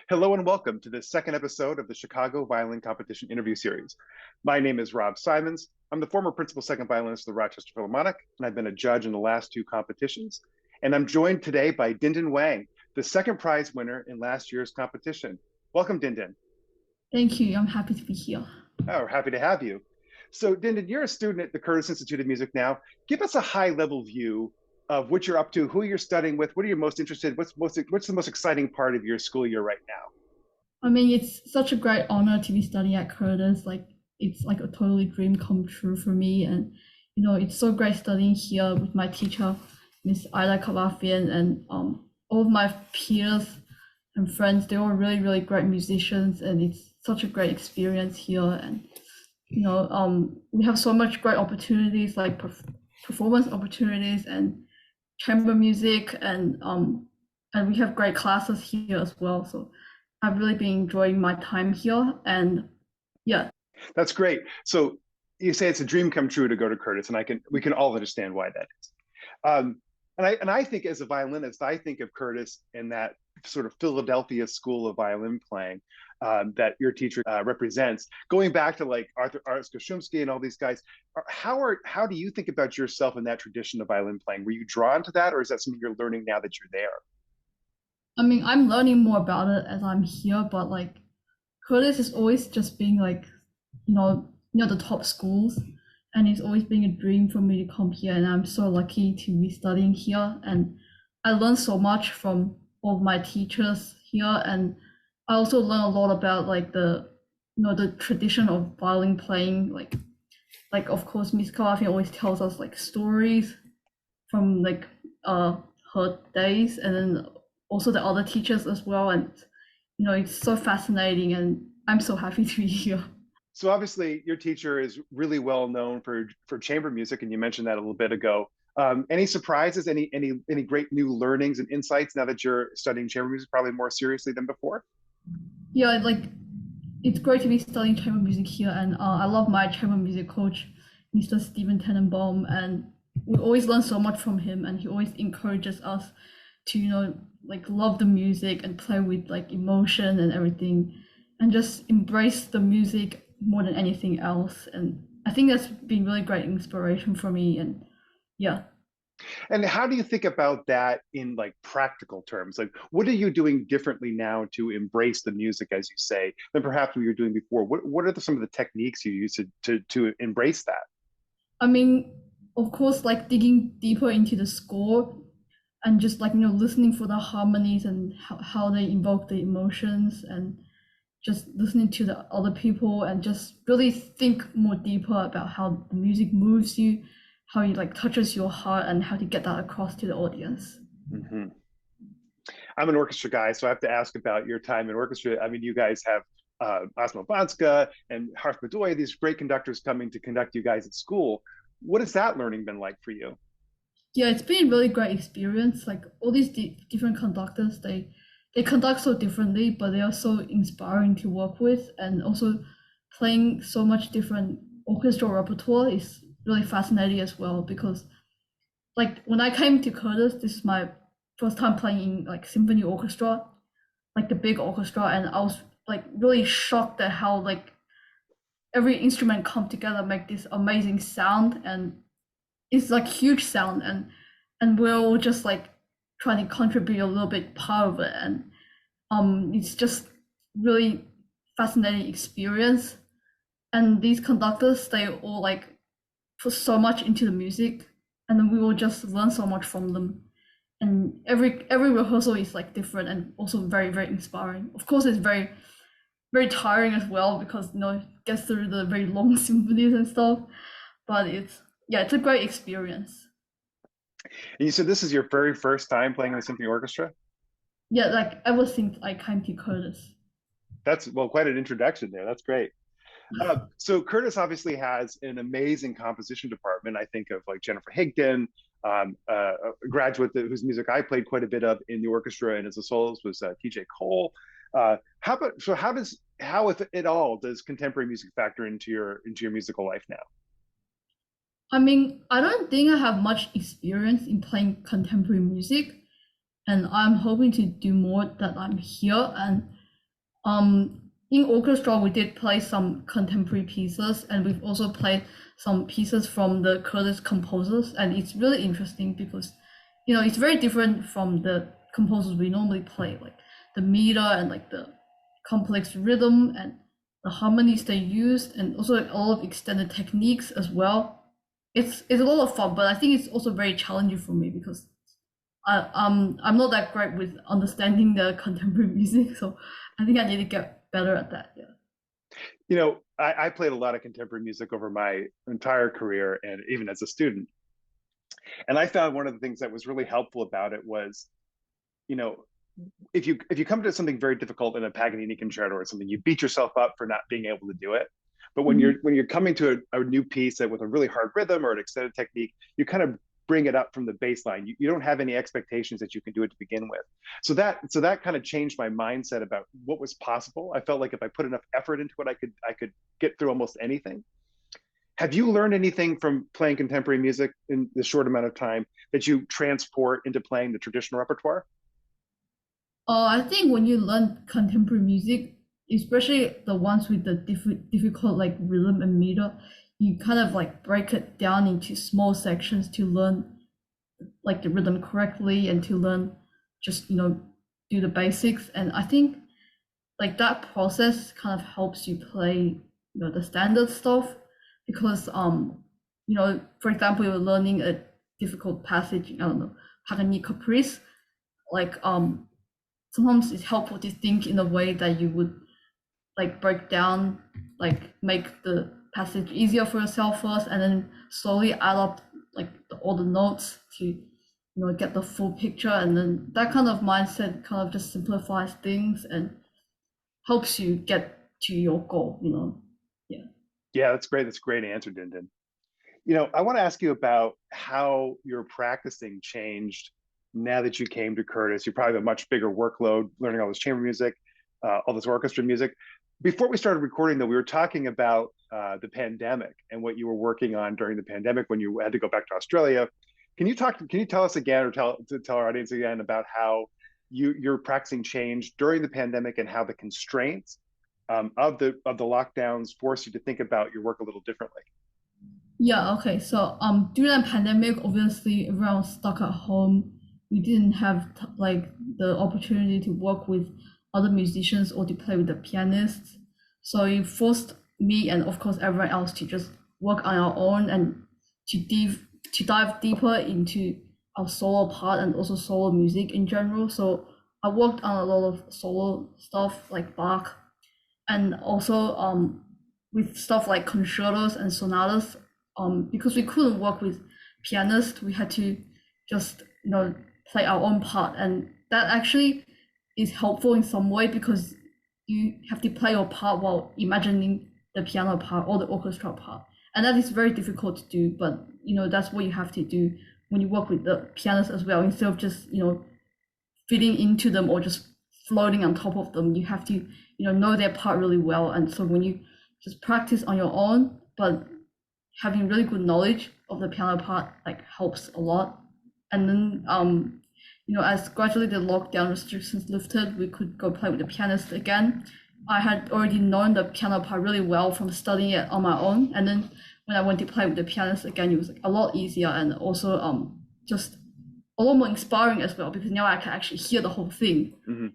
Hello and welcome to the second episode of the Chicago Violin Competition interview series. My name is Rob Simonds. I'm the former principal second violinist of the Rochester Philharmonic, and I've been a judge in the last two competitions. And I'm joined today by Dindin Wang, the second prize winner in last year's competition. Welcome, Dindin. Thank you. I'm happy to be here. Oh, we're happy to have you. So, Dindin, you're a student at the Curtis Institute of Music now. Give us a high-level view of what you're up to, who you're studying with, what are you most interested in, what's the most exciting part of your school year right now? I mean, it's such a great honor to be studying at Curtis. It's like a totally dream come true for me. And, it's so great studying here with my teacher, Miss Ida Kalafian, and all of my peers and friends. They're all really, really great musicians, and it's such a great experience here. And, we have so much great opportunities like performance opportunities and chamber music, and we have great classes here as well. So I've really been enjoying my time here, and yeah. That's great. So you say it's a dream come true to go to Curtis, and we can all understand why that is. And I think as a violinist, I think of Curtis in that sort of Philadelphia school of violin playing that your teacher represents. Going back to like Arthur Koszumski and all these guys, how do you think about yourself in that tradition of violin playing? Were you drawn to that, or is that something you're learning now that you're there? I mean, I'm learning more about it as I'm here, but like Curtis is always just being like, the top schools, and it's always been a dream for me to come here, and I'm so lucky to be studying here, and I learned so much from all of my teachers here, and I also learned a lot about like the tradition of violin playing, like of course Miss Kalafi always tells us like stories from like her days, and then also the other teachers as well, and it's so fascinating, and I'm so happy to be here. So obviously, your teacher is really well known for chamber music, and you mentioned that a little bit ago. Any surprises? Any great new learnings and insights now that you're studying chamber music, probably more seriously than before? Yeah, like it's great to be studying chamber music here, and I love my chamber music coach, Mr. Steven Tenenbaum, and we always learn so much from him, and he always encourages us to like love the music and play with like emotion and everything, and just embrace the music more than anything else. And I think that's been really great inspiration for me. And yeah. And how do you think about that in like practical terms? Like, what are you doing differently now to embrace the music, as you say, than perhaps what you were doing before? What are some of the techniques you use to embrace that? I mean, of course, like digging deeper into the score and just like listening for the harmonies and how they invoke the emotions, and just listening to the other people, and just really think more deeper about how the music moves you, how it like touches your heart, and how to get that across to the audience. Mm-hmm. I'm an orchestra guy, so I have to ask about your time in orchestra. I mean, you guys have Osmo Banska and Harf Bedoya, these great conductors coming to conduct you guys at school. What has that learning been like for you? Yeah, it's been a really great experience. Like all these different conductors, they conduct so differently, but they are so inspiring to work with, and also playing so much different orchestral repertoire is really fascinating as well, because like when I came to Curtis, this is my first time playing in like symphony orchestra, like the big orchestra, and I was like really shocked at how like every instrument come together make this amazing sound, and it's like huge sound, and we're all just like trying to contribute a little bit part of it, and it's just really fascinating experience. And these conductors, they all like put so much into the music, and then we will just learn so much from them. And every rehearsal is like different, and also very, very inspiring. Of course, it's very, very tiring as well, because it gets through the very long symphonies and stuff, but it's a great experience. And you said this is your very first time playing in the symphony orchestra? Yeah, like ever since I came to Curtis. That's, well, quite an introduction there. That's great. So Curtis obviously has an amazing composition department. I think of like Jennifer Higdon, a graduate whose music I played quite a bit of in the orchestra and as a soloist was TJ Cole. How if at all does contemporary music factor into your musical life now? I mean, I don't think I have much experience in playing contemporary music, and I'm hoping to do more that I'm here. And In orchestra, we did play some contemporary pieces, and we've also played some pieces from the Kurdish composers, and it's really interesting because, it's very different from the composers we normally play, like the meter and like the complex rhythm and the harmonies they use, and also like all of extended techniques as well. It's a lot of fun, but I think it's also very challenging for me because I'm not that great with understanding the contemporary music, so I think I need to get better at that. Yeah. I played a lot of contemporary music over my entire career and even as a student. And I found one of the things that was really helpful about it was, you know, if you come to something very difficult in a Paganini concerto or something, you beat yourself up for not being able to do it. But when Mhm. you're coming to a new piece with a really hard rhythm or an extended technique, you kind of bring it up from the baseline. You don't have any expectations that you can do it to begin with. So that kind of changed my mindset about what was possible. I felt like if I put enough effort into it, I could get through almost anything. Have you learned anything from playing contemporary music in the short amount of time that you transport into playing the traditional repertoire? I think when you learn contemporary music, especially the ones with the difficult like rhythm and meter, you kind of like break it down into small sections to learn like the rhythm correctly and to learn just do the basics. And I think like that process kind of helps you play the standard stuff because for example, you're learning a difficult passage, I don't know, Paganini Caprice, like sometimes it's helpful to think in a way that you would like break down, like make the passage easier for yourself first, and then slowly add up like all the notes to get the full picture. And then that kind of mindset kind of just simplifies things and helps you get to your goal. Yeah. Yeah, that's great. That's a great answer, Dindin. I want to ask you about how your practicing changed now that you came to Curtis. You probably have a much bigger workload learning all this chamber music, all this orchestra music. Before we started recording, though, we were talking about the pandemic and what you were working on during the pandemic when you had to go back to Australia. Can you tell us again, or tell our audience again about how your practicing changed during the pandemic and how the constraints of the lockdowns forced you to think about your work a little differently? Yeah, okay. So during the pandemic, obviously everyone was stuck at home. We didn't have like the opportunity to work with other musicians or to play with the pianists. So it forced me and of course everyone else to just work on our own and to dive deeper into our solo part and also solo music in general. So I worked on a lot of solo stuff like Bach and also with stuff like concertos and sonatas, because we couldn't work with pianists, we had to just play our own part, and that actually is helpful in some way because you have to play your part while imagining the piano part or the orchestra part, and that is very difficult to do. But that's what you have to do when you work with the pianist as well, instead of just fitting into them or just floating on top of them. You have to know their part really well, and so when you just practice on your own but having really good knowledge of the piano part like helps a lot. And then as gradually the lockdown restrictions lifted, we could go play with the pianist again. I had already known the piano part really well from studying it on my own, and then when I went to play with the pianist again, it was like a lot easier and also just a lot more inspiring as well because now I can actually hear the whole thing. Mm-hmm.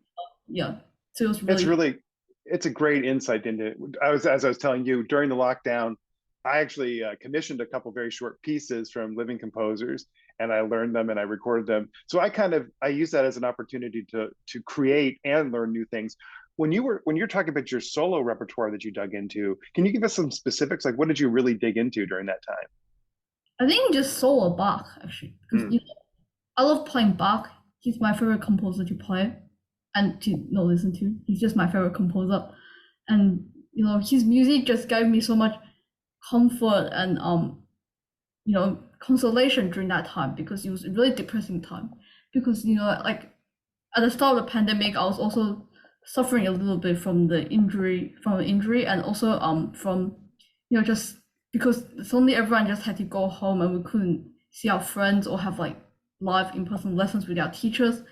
Yeah, so it was It's really. really, it's a great insight into it. As I was telling you during the lockdown, I actually commissioned a couple very short pieces from living composers, and I learned them and I recorded them. So I use that as an opportunity to create and learn new things. When you're talking about your solo repertoire that you dug into, can you give us some specifics? Like, what did you really dig into during that time? I think just solo Bach actually because Mm. I love playing Bach. He's my favorite composer to play and to listen to. He's just my favorite composer, and his music just gave me so much comfort and consolation during that time because it was a really depressing time. Because like at the start of the pandemic, I was also suffering a little bit from the injury, and also from just because suddenly everyone just had to go home and we couldn't see our friends or have like live in-person lessons with our teachers.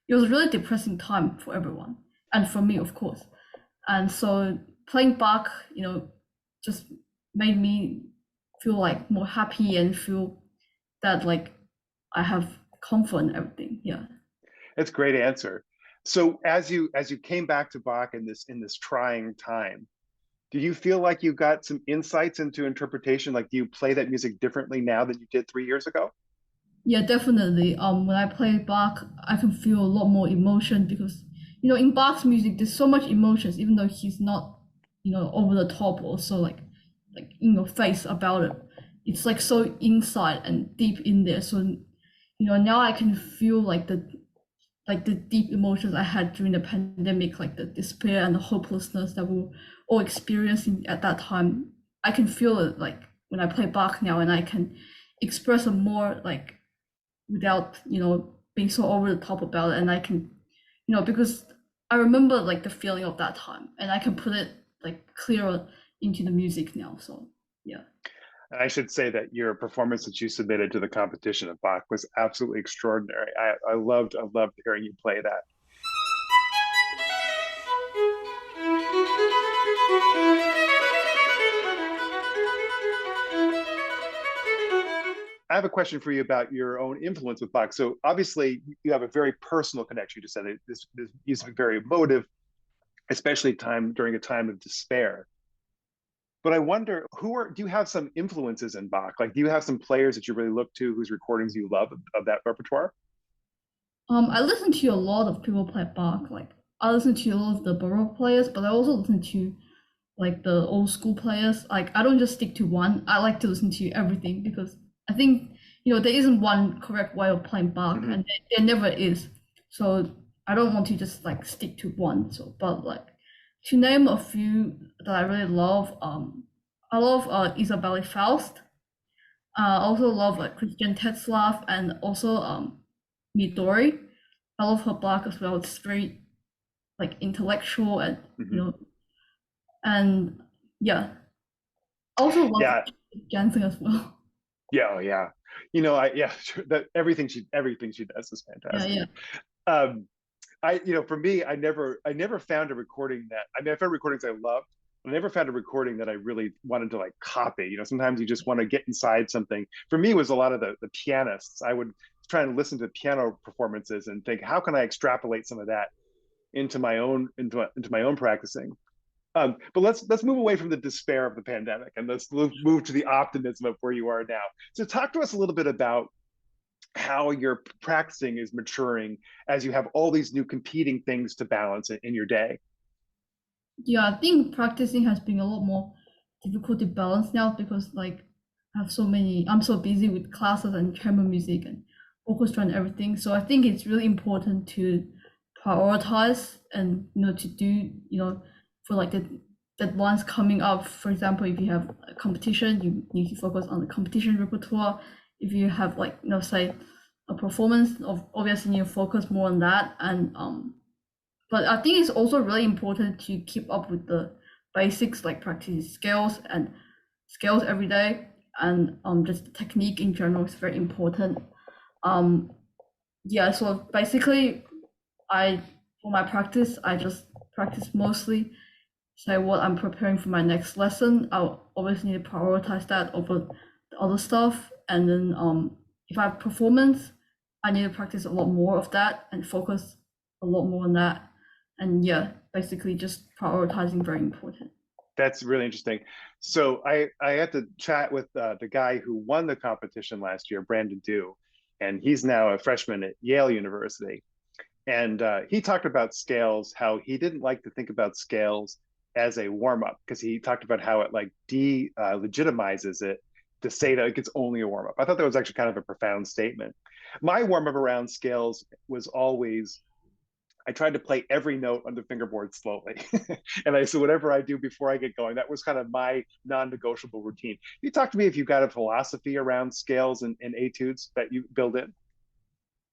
It was a really depressing time for everyone and for me, of course. And so playing Bach, just made me feel like more happy and feel that like I have comfort and everything. Yeah. That's a great answer. So as you came back to Bach in this trying time, do you feel like you got some insights into interpretation? Like, do you play that music differently now than you did 3 years ago? Yeah, definitely. When I play Bach, I can feel a lot more emotion because, in Bach's music, there's so much emotions, even though he's not, over the top or so like in your face about it. It's like so inside and deep in there. So, now I can feel like the deep emotions I had during the pandemic, like the despair and the hopelessness that we were all experiencing at that time. I can feel it like when I play Bach now, and I can express it more like without being so over the top about it. And I can, because I remember like the feeling of that time, and I can put it like clearer into the music now. So yeah. And I should say that your performance that you submitted to the competition of Bach was absolutely extraordinary. I loved hearing you play that. I have a question for you about your own influence with Bach. So obviously, you have a very personal connection. You just said it, this music is very emotive, especially during a time of despair. But I wonder, do you have some influences in Bach? Like, do you have some players that you really look to whose recordings you love of that repertoire? I listen to a lot of people play Bach. Like I listen to a lot of the Baroque players, but I also listen to like the old school players. Like I don't just stick to one. I like to listen to everything because I think there isn't one correct way of playing Bach, Mm-hmm. and there never is. So I don't want to just like stick to one. So, but like to name a few that I really love, I love Isabelle Faust. I also love like Christian Tetzlaff and also Midori. I love her Bach as well. It's very like intellectual and Mm-hmm. and yeah. I also love Yeah, Jansen as well. yeah, oh, yeah. Yeah, sure, that everything she does is Yeah, fantastic. yeah. Um, for me, I never found a recording that I mean, I found recordings I loved, but I never found a recording that I really wanted to like copy. Sometimes you just want to get inside something. For me, it was a lot of the pianists. I would try and listen to piano performances and think, how can I extrapolate some of that into my own practicing? But let's move away from the despair of the pandemic and let's move to the optimism of where you are now. So talk to us a little bit about how your practicing is maturing as you have all these new competing things to balance in your day. Yeah, I think practicing has been a lot more difficult to balance now because like I'm so busy with classes and chamber music and orchestra and everything. So I think it's really important to prioritize and to do for like the deadlines coming up. For example, if you have a competition, you need to focus on the competition repertoire. If you have like say a performance, obviously you focus more on that. And but I think it's also really important to keep up with the basics, like practice scales every day, and just the technique in general is very important. Um, yeah, so basically, I for my practice, I just practice mostly say what I'm preparing for my next lesson. I'll always need to prioritize that over the other stuff, and then if I have performance, I need to practice a lot more of that and focus a lot more on that. And yeah, basically just prioritizing very important. That's really interesting. So I had to chat with the guy who won the competition last year, Brandon Dew, and he's now a freshman at Yale University. And he talked about scales, how he didn't like to think about scales as a warm up because he talked about how it like legitimizes it to say that like, it's only a warm up. I thought that was actually kind of a profound statement. My warm up around scales was always I tried to play every note on the fingerboard slowly. And so whatever I do before I get going, that was kind of my non-negotiable routine. You talk to me if you've got a philosophy around scales and etudes that you build in.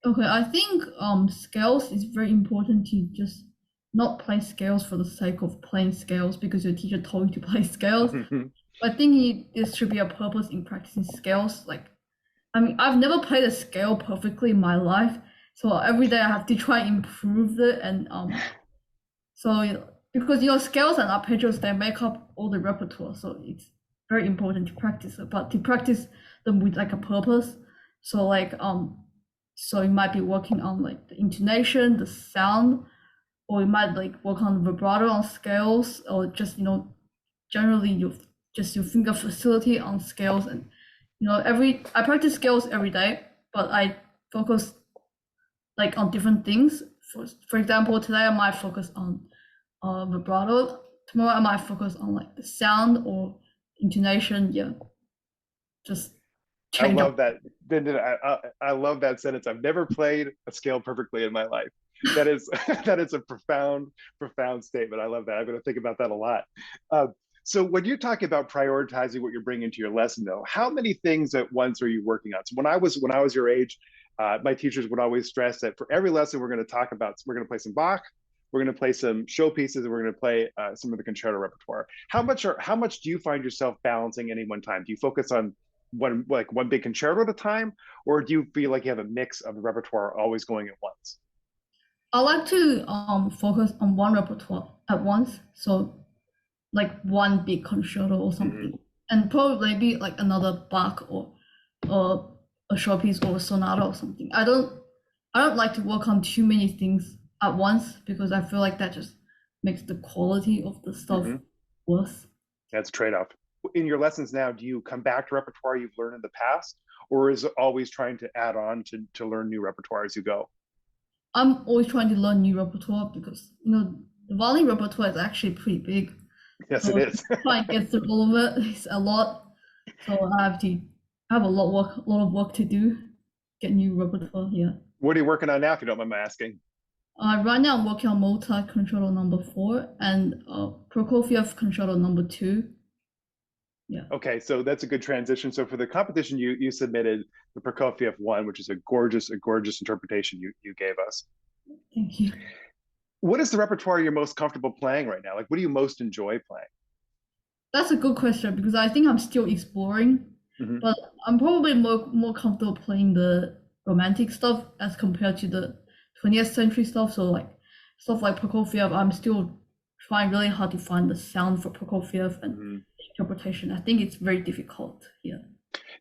Okay, I think scales is very important to just not play scales for the sake of playing scales because your teacher told you to play scales. I think there should be a purpose in practicing scales. Like, I mean, I've never played a scale perfectly in my life, so every day I have to try and improve it. And so because scales and arpeggios, they make up all the repertoire, so it's very important to practice it, but to practice them with like a purpose. So so you might be working on like the intonation, the sound, or you might like work on vibrato on scales, or just generally your finger facility on scales. And I practice scales every day, but I focus like on different things. For example, today I might focus on vibrato. Tomorrow I might focus on like the sound or intonation. Yeah, just I change love up. that. I love that sentence. I've never played a scale perfectly in my life. That is that is a profound statement. I love that. I'm going to think about that a lot. Uh, so when you talk about prioritizing what you're bringing to your lesson, though, how many things at once are you working on? So when I was your age, my teachers would always stress that for every lesson we're going to play some Bach, we're going to play some show pieces, and we're going to play some of the concerto repertoire. How much do you find yourself balancing any one time? Do you focus on one big concerto at a time, or do you feel like you have a mix of the repertoire always going at once? I like to focus on one repertoire at once. So like one big concerto or Mm-hmm. something, and probably maybe like another Bach or a showpiece or a sonata or something. I don't like to work on too many things at once because I feel like that just makes the quality of the stuff Mm-hmm. worse. That's a trade-off. In your lessons now, do you come back to repertoire you've learned in the past, or is it always trying to add on to learn new repertoire as you go? I'm always trying to learn new repertoire because the violin repertoire is actually pretty big. Yes, it So is. trying to get through all of it is a lot. So I have a lot of work to do, get new repertoire here. What are you working on now, if you don't mind my asking? Right now I'm working on Mozart Concerto Number 4 and Prokofiev Concerto Number 2. Yeah, Okay, so that's a good transition. So for the competition, you submitted the Prokofiev one, which is a gorgeous interpretation you gave us. thank you. What is the repertoire you're most comfortable playing right now? Like, what do you most enjoy playing? That's a good question because I think I'm still exploring, Mm-hmm. but I'm probably more comfortable playing the romantic stuff as compared to the 20th century stuff. So like stuff like Prokofiev, I'm still trying really hard to find the sound for Prokofiev and Mm-hmm. interpretation. I think it's very difficult here.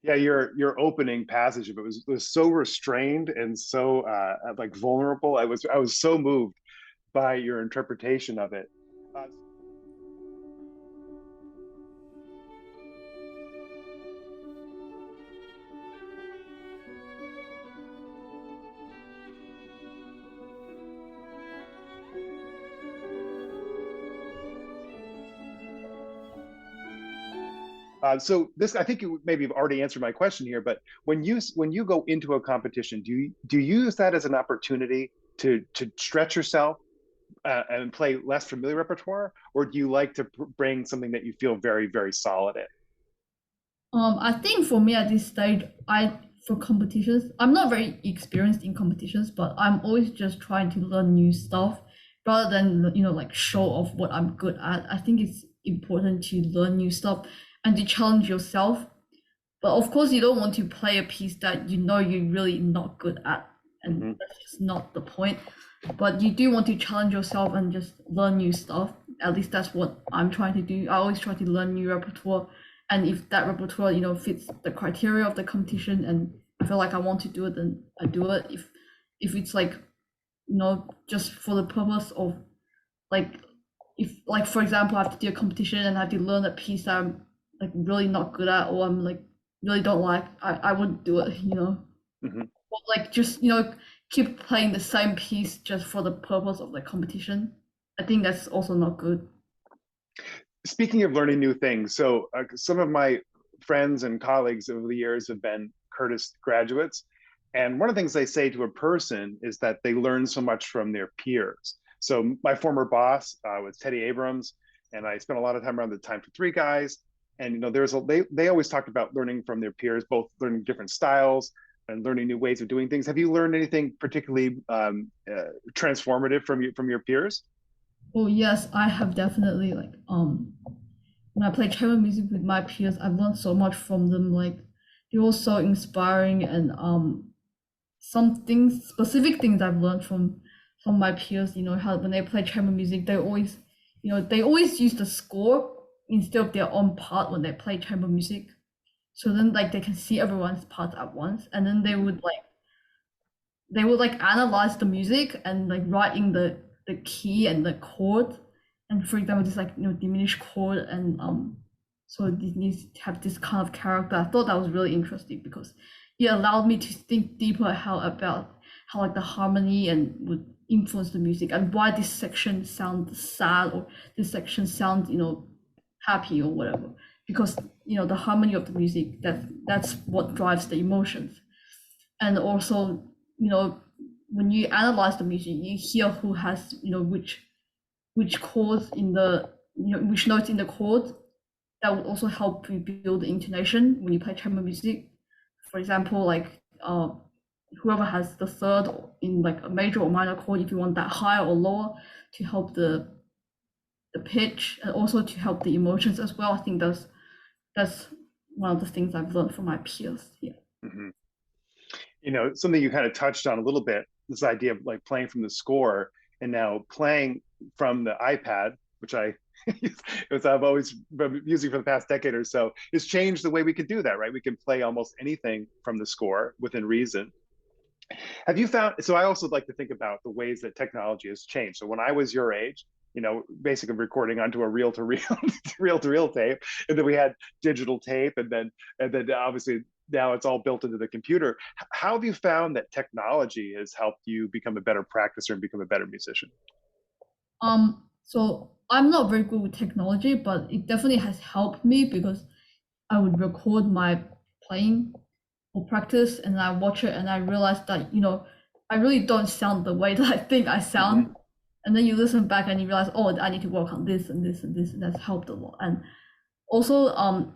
Yeah, your opening passage of it was so restrained and so like vulnerable. I was so moved by your interpretation of it. Uh, so this, I think you maybe have already answered my question here, but when you go into a competition, do you use that as an opportunity to stretch yourself and play less familiar repertoire, or do you like to bring something that you feel very, very solid in? I think for me at this stage, for competitions, I'm not very experienced in competitions, but I'm always just trying to learn new stuff rather than like show off what I'm good at. I think it's important to learn new stuff and to challenge yourself. But of course, you don't want to play a piece that you're really not good at, and Mm-hmm. that's just not the point. But you do want to challenge yourself and just learn new stuff. At least that's what I'm trying to do. I always try to learn new repertoire, and if that repertoire, fits the criteria of the competition, and I feel like I want to do it, then I do it. If it's like, just for the purpose of like, if like for example, I have to do a competition and I have to learn a piece that I'm like really not good at, or I'm like really don't like, I wouldn't do it. Mm-hmm. Or like just keep playing the same piece just for the purpose of the competition. I think that's also not good. Speaking of learning new things, so some of my friends and colleagues over the years have been Curtis graduates. And one of the things they say to a person is that they learn so much from their peers. So my former boss was Teddy Abrams, and I spent a lot of time around the Time for Three guys. And they always talked about learning from their peers, both learning different styles and learning new ways of doing things. Have you learned anything particularly transformative from your peers? Oh yes, I have definitely like when I play chamber music with my peers, I've learned so much from them. Like they were so inspiring, and some specific things I've learned from my peers. How when they play chamber music, they always they always use the score instead of their own part when they play chamber music. So then like they can see everyone's part at once, and then they would analyze the music and like write in the key and the chord, and for example this like diminished chord, and so this needs to have this kind of character. I thought that was really interesting because it allowed me to think deeper about how like the harmony and would influence the music, and why this section sounds sad or this section sounds happy or whatever, because the harmony of the music, that's what drives the emotions. And also when you analyze the music, you hear who has which chords in the which notes in the chord. That would also help you build the intonation when you play chamber music. For example, like whoever has the third in like a major or minor chord, if you want that higher or lower to help the pitch, and also to help the emotions as well. I think that's one of the things I've learned from my peers. Yeah. Mm-hmm. Something you kind of touched on a little bit, this idea of like playing from the score and now playing from the iPad, which I've always been using for the past decade or so, has changed the way we can do that, right? We can play almost anything from the score within reason. Have you found, so I also like to think about the ways that technology has changed. So when I was your age, basically recording onto a reel-to-reel, reel-to-reel tape, and then we had digital tape, and then obviously now it's all built into the computer. How have you found that technology has helped you become a better practicer and become a better musician? So I'm not very good with technology, but it definitely has helped me because I would record my playing or practice, and I watch it and I realized that I really don't sound the way that I think I sound. Mm-hmm. And then you listen back and you realize, oh, I need to work on this and this and this, and that's helped a lot. And also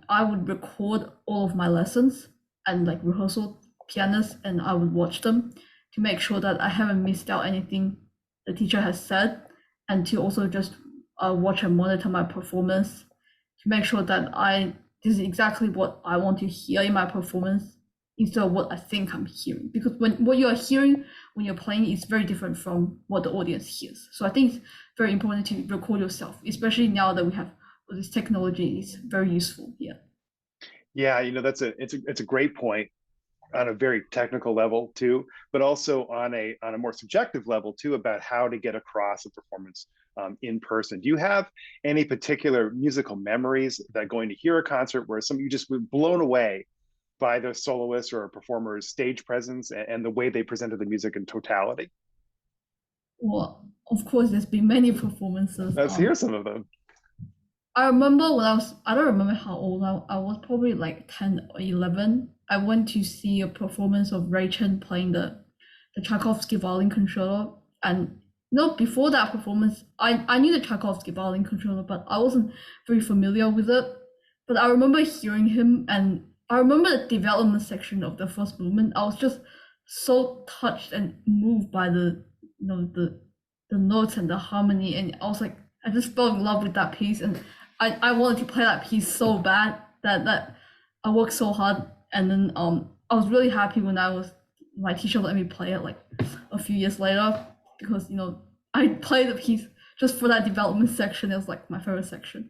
I would record all of my lessons and like rehearsal pianists, and I would watch them to make sure that I haven't missed out anything the teacher has said, and to also just watch and monitor my performance to make sure that this is exactly what I want to hear in my performance instead of what I think I'm hearing. Because what you are hearing when you're playing is very different from what the audience hears. So I think it's very important to record yourself, especially now that we have all this technology. It's very useful. Yeah. Yeah, it's a great point on a very technical level too, but also on a more subjective level too, about how to get across a performance in person. Do you have any particular musical memories that going to hear a concert where you just were blown away by the soloist or a performer's stage presence and the way they presented the music in totality? Well, of course, there's been many performances. Let's hear some of them. I remember I don't remember how old I was, probably like 10 or 11. I went to see a performance of Ray Chen playing the Tchaikovsky Violin Concerto. And before that performance, I knew the Tchaikovsky Violin Concerto, but I wasn't very familiar with it. But I remember hearing him, and I remember the development section of the first movement. I was just so touched and moved by the notes and the harmony, and I was like, I just fell in love with that piece, and I wanted to play that piece so bad that I worked so hard. And then I was really happy when my teacher let me play it like a few years later, because I played the piece just for that development section. It was like my favorite section,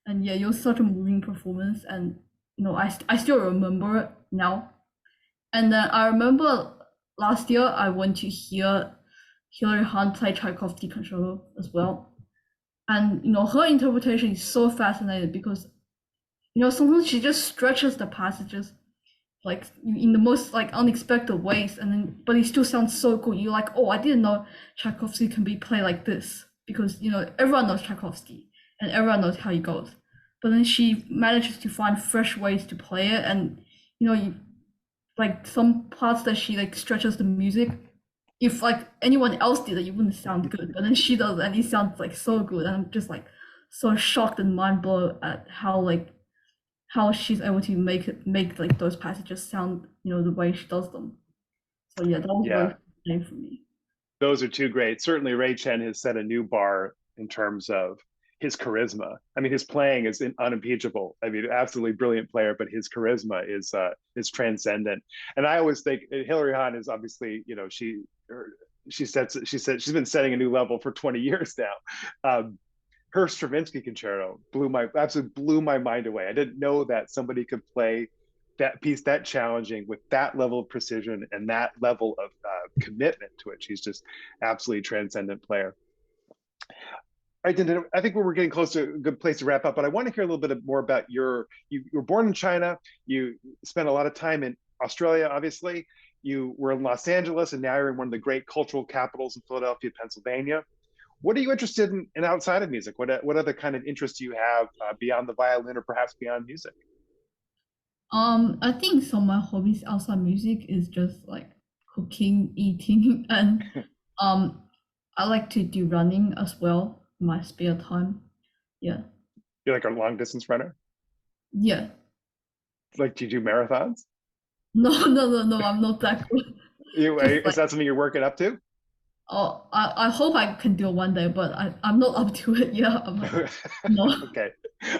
and yeah, it was such a moving performance, and I still remember it now. And then I remember last year I went to hear Hilary Hahn play Tchaikovsky Concerto as well. And her interpretation is so fascinating because sometimes she just stretches the passages like in the most like unexpected ways, and then but it still sounds so good. You're like, oh, I didn't know Tchaikovsky can be played like this, because everyone knows Tchaikovsky and everyone knows how he goes, but then she manages to find fresh ways to play it. And like some parts that she like stretches the music, if like anyone else did it, it wouldn't sound good, but then she does, and it sounds like so good. And I'm just like so shocked and mind blown at how she's able to make like those passages sound the way she does them. So yeah, that was very fascinating for me. Those are two great. Certainly, Ray Chen has set a new bar in terms of his charisma. I mean, his playing is unimpeachable. I mean, absolutely brilliant player, but his charisma is transcendent. And I always think Hilary Hahn is obviously, she said she's been setting a new level for 20 years now. her Stravinsky concerto absolutely blew my mind away. I didn't know that somebody could play that piece that challenging with that level of precision and that level of commitment to it. She's just absolutely transcendent player. All right, Dindin, I think we're getting close to a good place to wrap up, but I want to hear a little bit more about you were born in China, you spent a lot of time in Australia, obviously. You were in Los Angeles, and now you're in one of the great cultural capitals in Philadelphia, Pennsylvania. What are you interested in outside of music? What other kind of interests do you have beyond the violin or perhaps beyond music? I think some of my hobbies outside music is just like cooking, eating, and um, I like to do running as well in my spare time. Yeah, You're like a long distance runner? yeah. Like, do you do marathons? No, no, no, no. I'm not that good. Just Is like, that something you're working up to? oh, I hope I can do it one day, but I'm not up to it. Yeah, I'm like, no. Okay.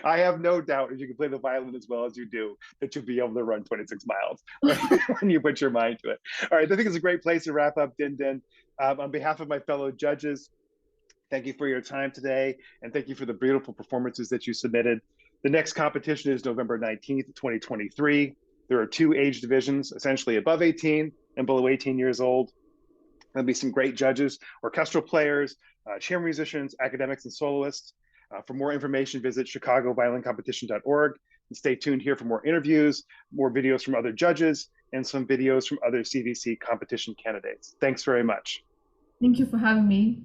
I have no doubt if you can play the violin as well as you do, that you'll be able to run 26 miles when you put your mind to it. All right. I think it's a great place to wrap up, Din Din. On behalf of my fellow judges, thank you for your time today, and thank you for the beautiful performances that you submitted. The next competition is November 19th, 2023. There are two age divisions, essentially above 18 and below 18 years old. There'll be some great judges, orchestral players, chamber musicians, academics, and soloists. For more information, visit chicagoviolincompetition.org. And stay tuned here for more interviews, more videos from other judges, and some videos from other CVC competition candidates. Thanks very much. Thank you for having me.